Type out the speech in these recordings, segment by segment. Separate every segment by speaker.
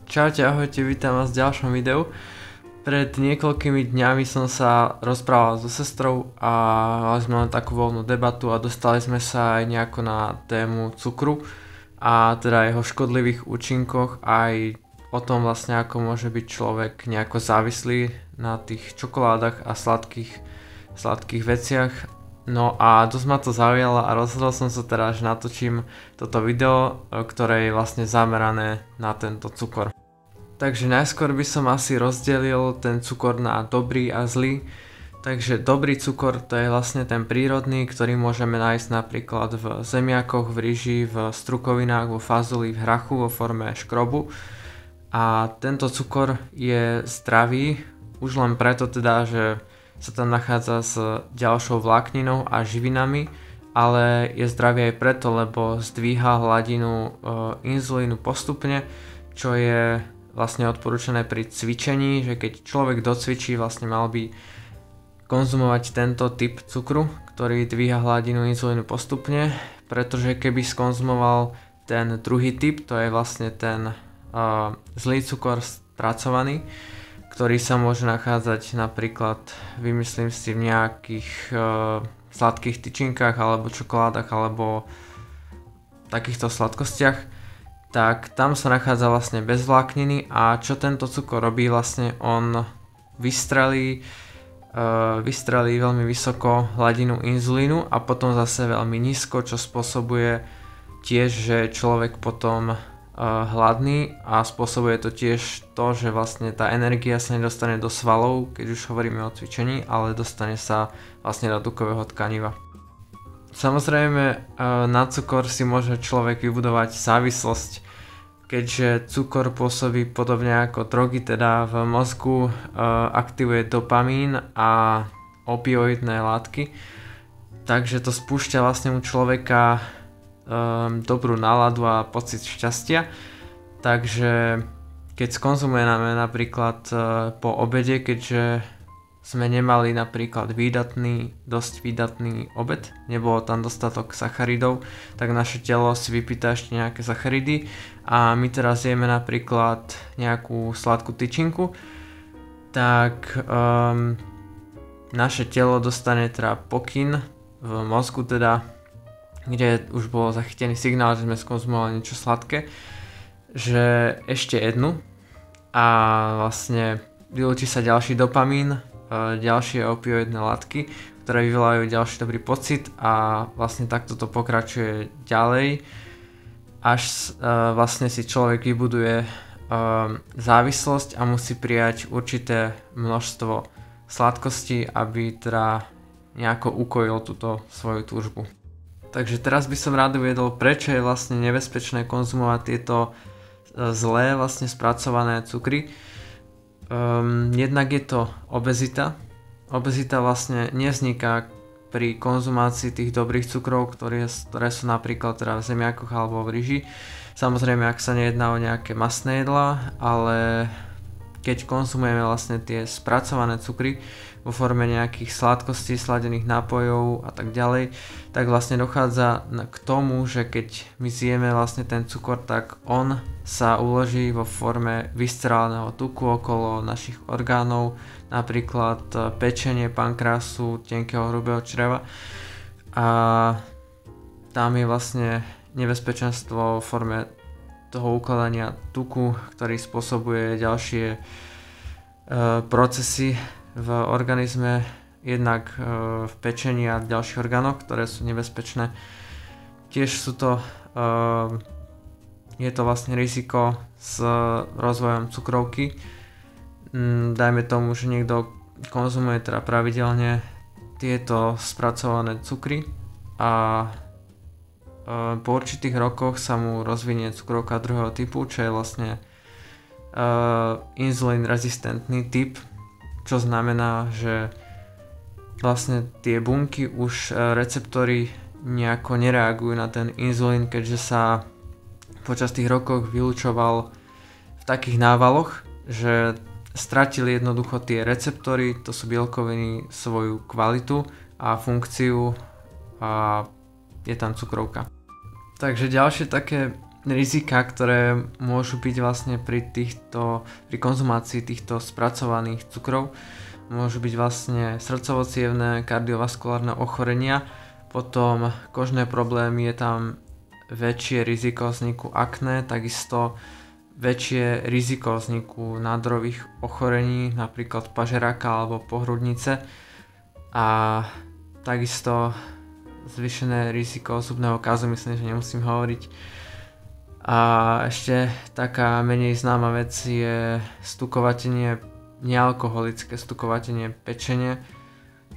Speaker 1: Čaute, ahojte, vítam vás v ďalšom videu. Pred niekoľkými dňami som sa rozprával so sestrou a mali sme len takú voľnú debatu a dostali sme sa aj nejako na tému cukru a teda jeho škodlivých účinkoch, aj o tom vlastne ako môže byť človek nejako závislý na tých čokoládach a sladkých veciach. No a dosť ma to zaujalo a rozhodol som sa teda, že natočím toto video, ktoré je vlastne zamerané na tento cukor. Takže najskôr by som asi rozdelil ten cukor na dobrý a zlý. Takže dobrý cukor to je vlastne ten prírodný, ktorý môžeme nájsť napríklad v zemiakoch, v ryži, v strukovinách, vo fazuli, v hrachu vo forme škrobu. A tento cukor je zdravý už len preto teda, že sa tam nachádza s ďalšou vlákninou a živinami, ale je zdravý aj preto, lebo zdvíha hladinu inzulínu postupne, čo je vlastne odporúčané pri cvičení, že keď človek docvičí, vlastne mal by konzumovať tento typ cukru, ktorý dvíha hladinu inzulínu postupne, pretože keby skonzumoval ten druhý typ, to je vlastne ten zlý cukor spracovaný, ktorý sa môže nachádzať napríklad, vymyslím si, v nejakých sladkých tyčinkách alebo čokoládach alebo takýchto sladkostiach, tak tam sa nachádza vlastne bez vlákniny a čo tento cukor robí, vlastne on vystrelí veľmi vysoko hladinu inzulínu a potom zase veľmi nízko, čo spôsobuje tiež, že človek potom hladný a spôsobuje to tiež to, že vlastne tá energia sa nedostane do svalov, keď už hovoríme o cvičení, ale dostane sa vlastne do tukového tkaniva. Samozrejme na cukor si môže človek vybudovať závislosť, keďže cukor pôsobí podobne ako drogy, teda v mozgu aktivuje dopamín a opioidné látky, takže to spúšťa vlastne u človeka dobrú náladu a pocit šťastia. Takže keď skonzumujeme napríklad po obede, keďže sme nemali napríklad dosť výdatný obed, nebolo tam dostatok sacharidov, tak naše telo si vypýta ešte nejaké sacharidy a my teraz jeme napríklad nejakú sladkú tyčinku, tak naše telo dostane teda pokyn v mozgu teda, kde už bol zachytený signál, že sme skonzumovali niečo sladké, že ešte jednu a vlastne vylúči sa ďalší dopamín, ďalšie opioidné látky, ktoré vyvolajú ďalší dobrý pocit a vlastne takto to pokračuje ďalej, až vlastne si človek vybuduje závislosť a musí prijať určité množstvo sladkosti, aby teda nejako ukojil túto svoju túžbu. Takže teraz by som rád uviedol, prečo je vlastne nebezpečné konzumovať tieto zlé vlastne spracované cukry. Jednak je to obezita. Obezita vlastne nevzniká pri konzumácii tých dobrých cukrov, ktoré sú napríklad teda v zemiakoch alebo v ryži. Samozrejme, ak sa nejedná o nejaké mastné jedlá, ale keď konzumujeme vlastne tie spracované cukry vo forme nejakých sladkostí, sladených nápojov a tak ďalej, tak vlastne dochádza k tomu, že keď my zjeme vlastne ten cukor, tak on sa uloží vo forme viscerálneho tuku okolo našich orgánov, napríklad pečenie, pankrásu, tenkého hrubého čreva, a tam je vlastne nebezpečenstvo vo forme toho ukladania tuku, ktorý spôsobuje ďalšie procesy v organizme, jednak v pečení a v ďalších orgánoch, ktoré sú nebezpečné. Tiež je to vlastne riziko s rozvojom cukrovky. Dajme tomu, že niekto konzumuje teda pravidelne tieto spracované cukry a po určitých rokoch sa mu rozvinie cukrovka druhého typu, čo je vlastne inzulín rezistentný typ, čo znamená, že vlastne tie bunky už receptory nejako nereagujú na ten inzulín, keďže sa počas tých rokov vylučoval v takých návaloch, že stratili jednoducho tie receptory, to sú bielkoviny, svoju kvalitu a funkciu a je tam cukrovka. Takže ďalšie také rizika, ktoré môžu byť vlastne pri konzumácii týchto spracovaných cukrov. Môžu byť vlastne srdcovo-cievne, kardiovaskulárne ochorenia, potom kožné problémy, je tam väčšie riziko vzniku akné, takisto väčšie riziko vzniku nádorových ochorení, napríklad pažeráka alebo pohrudnice, a takisto zvýšené riziko zubného kazu, myslím, že nemusím hovoriť. A ešte taká menej známa vec je nealkoholické stukovatenie pečene,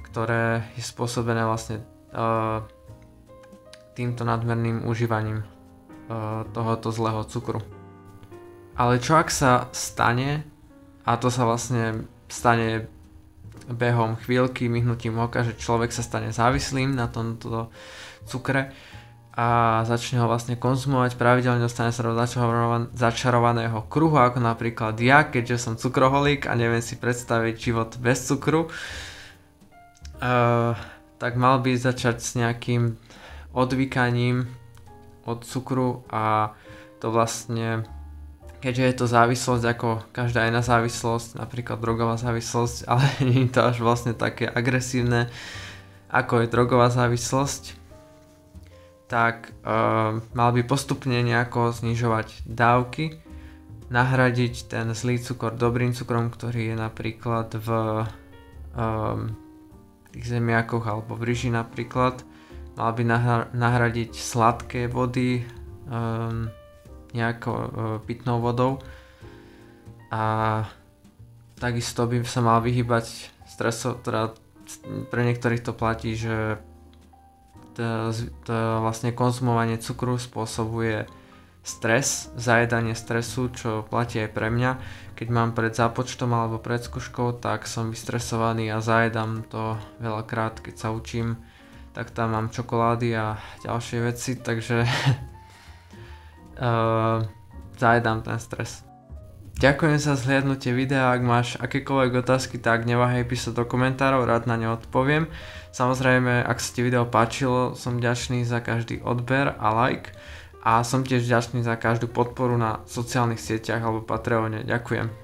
Speaker 1: ktoré je spôsobené vlastne týmto nadmerným užívaním tohoto zlého cukru. Ale čo ak sa stane, a to sa vlastne stane behom chvíľky, myhnutím oka, že človek sa stane závislým na tomto cukre a začne ho vlastne konzumovať pravidelne, dostane sa do začarovaného kruhu, ako napríklad ja, keďže som cukroholík a neviem si predstaviť život bez cukru, tak mal by začať s nejakým odvykaním od cukru, a to vlastne, keďže je to závislosť ako každá iná závislosť, napríklad drogová závislosť, ale nie je to až vlastne také agresívne ako je drogová závislosť, tak mal by postupne nejako znižovať dávky, nahradiť ten zlý cukor dobrým cukrom, ktorý je napríklad v tých zemiakoch alebo v ryži napríklad. Mal by nahradiť sladké vody nejakou pitnou vodou, a takisto by sa mal vyhýbať stresu, teda pre niektorých to platí, že to vlastne konzumovanie cukru spôsobuje stres, zajedanie stresu, čo platí aj pre mňa. Keď mám pred zápočtom alebo pred skúškou, tak som vystresovaný a zajedám to veľakrát, keď sa učím, tak tam mám čokolády a ďalšie veci, takže zajedám ten stres. Ďakujem za zhliadnutie videa, ak máš akékoľvek otázky, tak neváhaj písať do komentárov, rád na ne odpoviem. Samozrejme, ak sa ti video páčilo, som vďačný za každý odber a like, a som tiež vďačný za každú podporu na sociálnych sieťach alebo Patreone. Ďakujem.